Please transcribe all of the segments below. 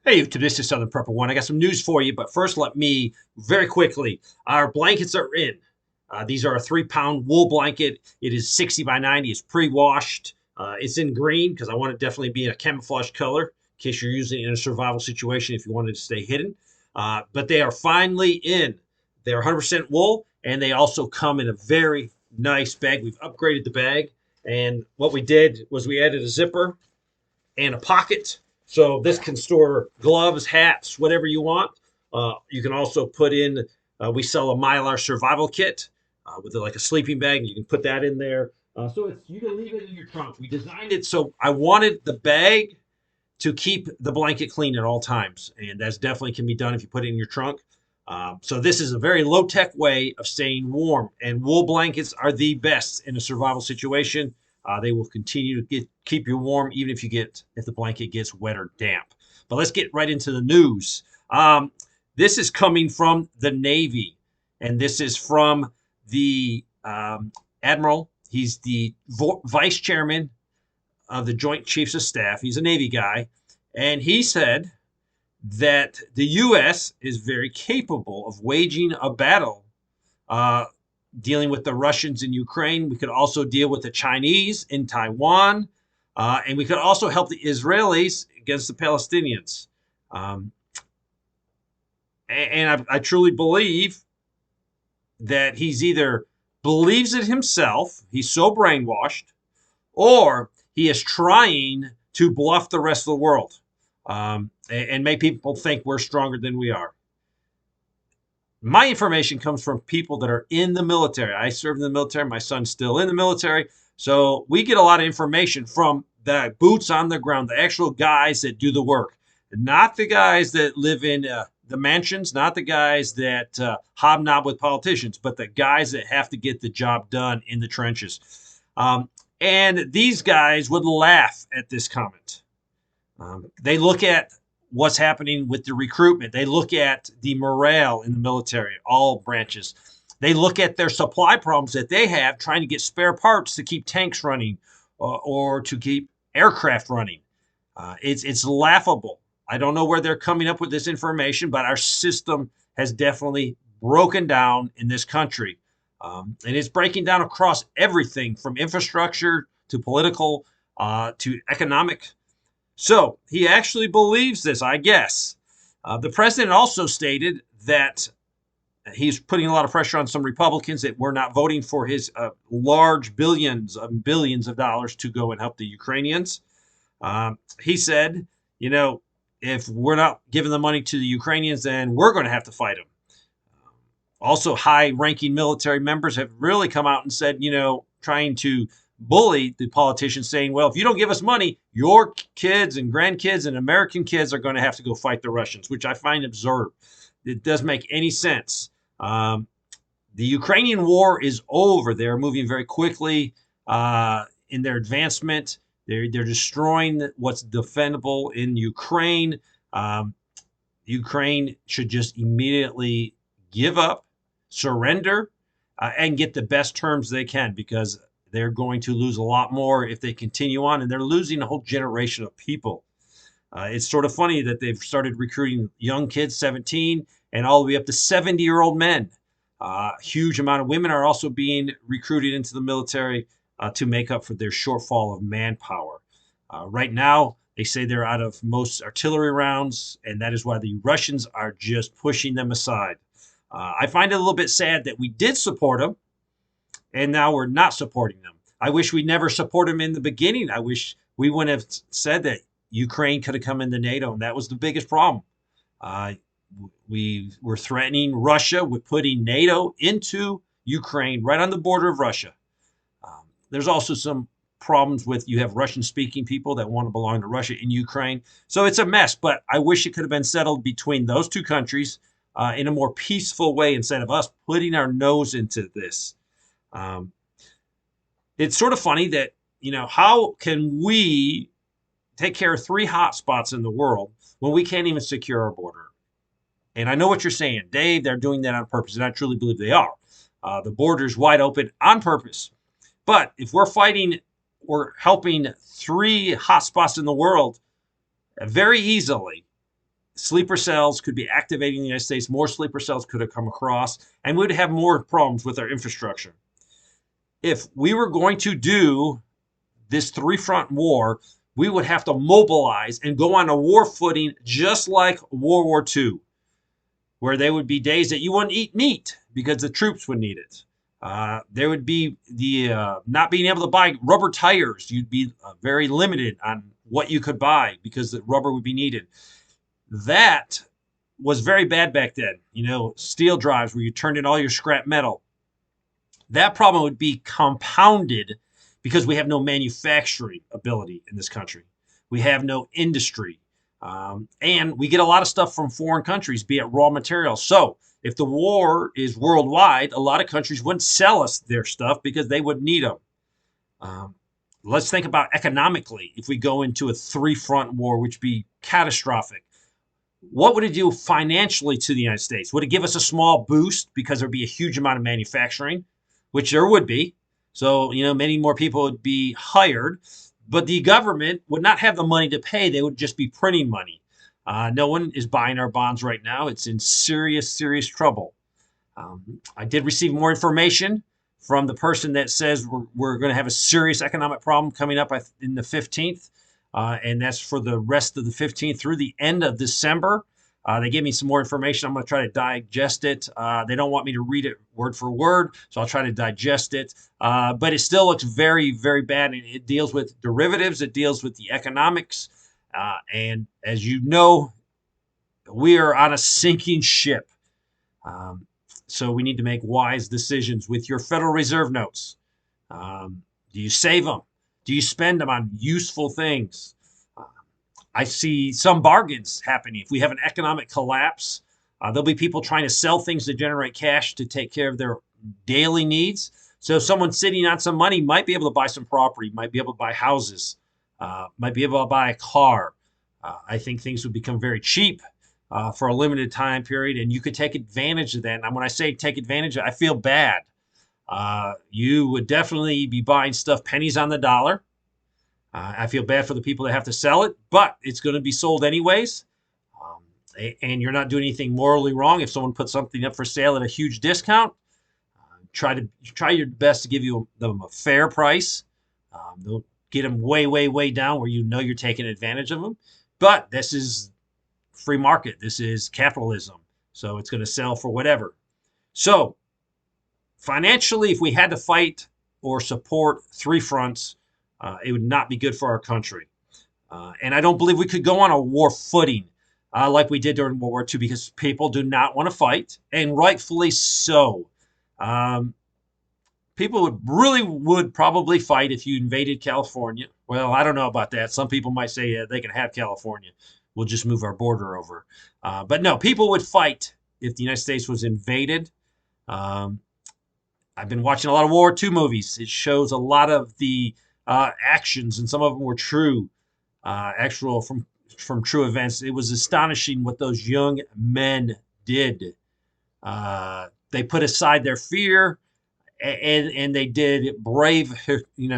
Hey, YouTube, this is Southern Prepper One. I got some news for you, but first, let me very quickly. Our blankets are in. These are a 3 pound wool blanket. It is 60 by 90. It's pre-washed. It's in green because I want it definitely be in a camouflage color in case you're using it in a survival situation if you wanted to stay hidden. But they are finally in. They're 100% wool, and they also come in a very nice bag. We've upgraded the bag, and what we did was we added a zipper and a pocket. So this can store gloves, hats, whatever you want. You can also put in, we sell a Mylar survival kit with like a sleeping bag. You can put that in there. You can leave it in your trunk. We designed it so I wanted the bag to keep the blanket clean at all times. And that's definitely can be done if you put it in your trunk. So this is a very low-tech way of staying warm. And wool blankets are the best in a survival situation. They will continue to keep you warm even if the blanket gets wet or damp. But let's get right into the news. This is coming from the Navy, and this is from the Admiral. He's the vice chairman of the Joint Chiefs of Staff. He's a Navy guy, and he said that the U.S. is very capable of waging a battle dealing with the Russians in Ukraine. We could also deal with the Chinese in Taiwan, and we could also help the Israelis against the Palestinians. I truly believe that he's either believes it himself, he's so brainwashed, or he is trying to bluff the rest of the world and make people think we're stronger than we are. My information comes from people that are in the military. I served in the military. My son's still in the military. So we get a lot of information from the boots on the ground, the actual guys that do the work, not the guys that live in the mansions, not the guys that hobnob with politicians, but the guys that have to get the job done in the trenches. And these guys would laugh at this comment. They look at what's happening with the recruitment. They look at the morale in the military, all branches. They look at their supply problems that they have trying to get spare parts to keep tanks running or to keep aircraft running. It's laughable. I don't know where they're coming up with this information, but our system has definitely broken down in this country. And it's breaking down across everything from infrastructure to political to economic. So he actually believes this, I guess. The president also stated that he's putting a lot of pressure on some Republicans that were not voting for his large billions of dollars to go and help the Ukrainians. He said, if we're not giving the money to the Ukrainians, then we're going to have to fight them. Also, high-ranking military members have really come out and said, trying to bully the politicians, saying, well, if you don't give us money, your kids and grandkids and American kids are going to have to go fight the Russians, which I find absurd. It doesn't make any sense. The Ukrainian war is over. They're moving very quickly in their advancement. They're destroying what's defendable in Ukraine. Ukraine should just immediately give up, surrender, and get the best terms they can, because they're going to lose a lot more if they continue on, and they're losing a whole generation of people. It's sort of funny that they've started recruiting young kids, 17, and all the way up to 70-year-old men. Huge amount of women are also being recruited into the military to make up for their shortfall of manpower. Right now, they say they're out of most artillery rounds, and that is why the Russians are just pushing them aside. I find it a little bit sad that we did support them, and now we're not supporting them. I wish we never supported them in the beginning. I wish we wouldn't have said that Ukraine could have come into NATO, and that was the biggest problem. We were threatening Russia with putting NATO into Ukraine, right on the border of Russia. There's also some problems with, you have Russian-speaking people that want to belong to Russia in Ukraine. So it's a mess, but I wish it could have been settled between those two countries in a more peaceful way instead of us putting our nose into this. It's sort of funny that, how can we take care of 3 hot spots in the world when we can't even secure our border? And I know what you're saying, Dave, they're doing that on purpose, and I truly believe they are. The border's wide open on purpose. But if we're helping 3 hot spots in the world very easily, sleeper cells could be activating in the United States. More sleeper cells could have come across, and we would have more problems with our infrastructure. If we were going to do this three-front war, we would have to mobilize and go on a war footing just like World War II, where there would be days that you wouldn't eat meat because the troops would need it. There would be the not being able to buy rubber tires. You'd be very limited on what you could buy because the rubber would be needed. That was very bad back then. Steel drives where you turned in all your scrap metal. That problem would be compounded because we have no manufacturing ability in this country. We have no industry. And we get a lot of stuff from foreign countries, be it raw materials. So if the war is worldwide, a lot of countries wouldn't sell us their stuff because they would need them. Let's think about economically. If we go into a three-front war, which would be catastrophic, what would it do financially to the United States? Would it give us a small boost because there'd be a huge amount of manufacturing, which there would be? So, many more people would be hired, but the government would not have the money to pay. They would just be printing money. No one is buying our bonds right now. It's in serious, serious trouble. I did receive more information from the person that says we're going to have a serious economic problem coming up in the 15th. And that's for the rest of the 15th through the end of December. They gave me some more information. I'm going to try to digest it. They don't want me to read it word for word, so I'll try to digest it. But it still looks very, very bad. And it deals with derivatives. It deals with the economics. And as you know, we are on a sinking ship. So we need to make wise decisions with your Federal Reserve notes. Do you save them? Do you spend them on useful things? I see some bargains happening. If we have an economic collapse, there'll be people trying to sell things to generate cash to take care of their daily needs. So someone sitting on some money might be able to buy some property, might be able to buy houses, might be able to buy a car. I think things would become very cheap for a limited time period, and you could take advantage of that. And when I say take advantage, I feel bad. You would definitely be buying stuff pennies on the dollar. I feel bad for the people that have to sell it, but it's going to be sold anyways. And you're not doing anything morally wrong. If someone puts something up for sale at a huge discount, try your best to give them a fair price. Don't get them way, way, way down where you're taking advantage of them. But this is free market. This is capitalism. So it's going to sell for whatever. So financially, if we had to fight or support three fronts, it would not be good for our country. And I don't believe we could go on a war footing like we did during World War II because people do not want to fight, and rightfully so. People would probably fight if you invaded California. Well, I don't know about that. Some people might say they can have California. We'll just move our border over. But no, people would fight if the United States was invaded. I've been watching a lot of World War II movies. It shows a lot of the actions, and some of them were true, actual from true events. It was astonishing what those young men did. They put aside their fear, and they did brave,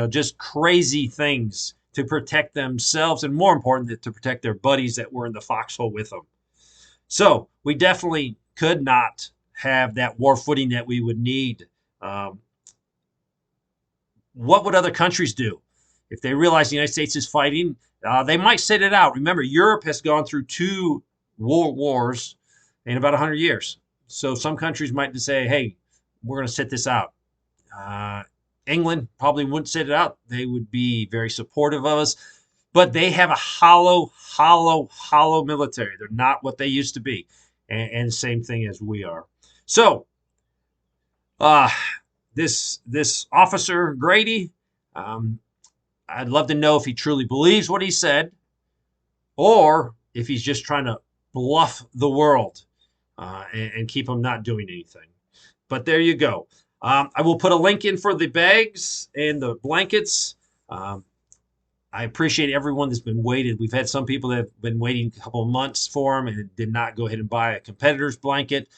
just crazy things to protect themselves, and more important, to protect their buddies that were in the foxhole with them. So we definitely could not have that war footing that we would need. What would other countries do? If they realize the United States is fighting, they might sit it out. Remember, Europe has gone through 2 world wars in about 100 years. So some countries might just say, hey, we're going to sit this out. England probably wouldn't sit it out. They would be very supportive of us. But they have a hollow military. They're not what they used to be. And same thing as we are. So this officer, Grady, I'd love to know if he truly believes what he said or if he's just trying to bluff the world and keep them not doing anything. But there you go. I will put a link in for the bags and the blankets. I appreciate everyone that's been waiting. We've had some people that have been waiting a couple of months for them and did not go ahead and buy a competitor's blanket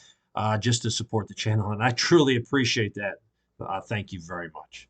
just to support the channel. And I truly appreciate that. Thank you very much.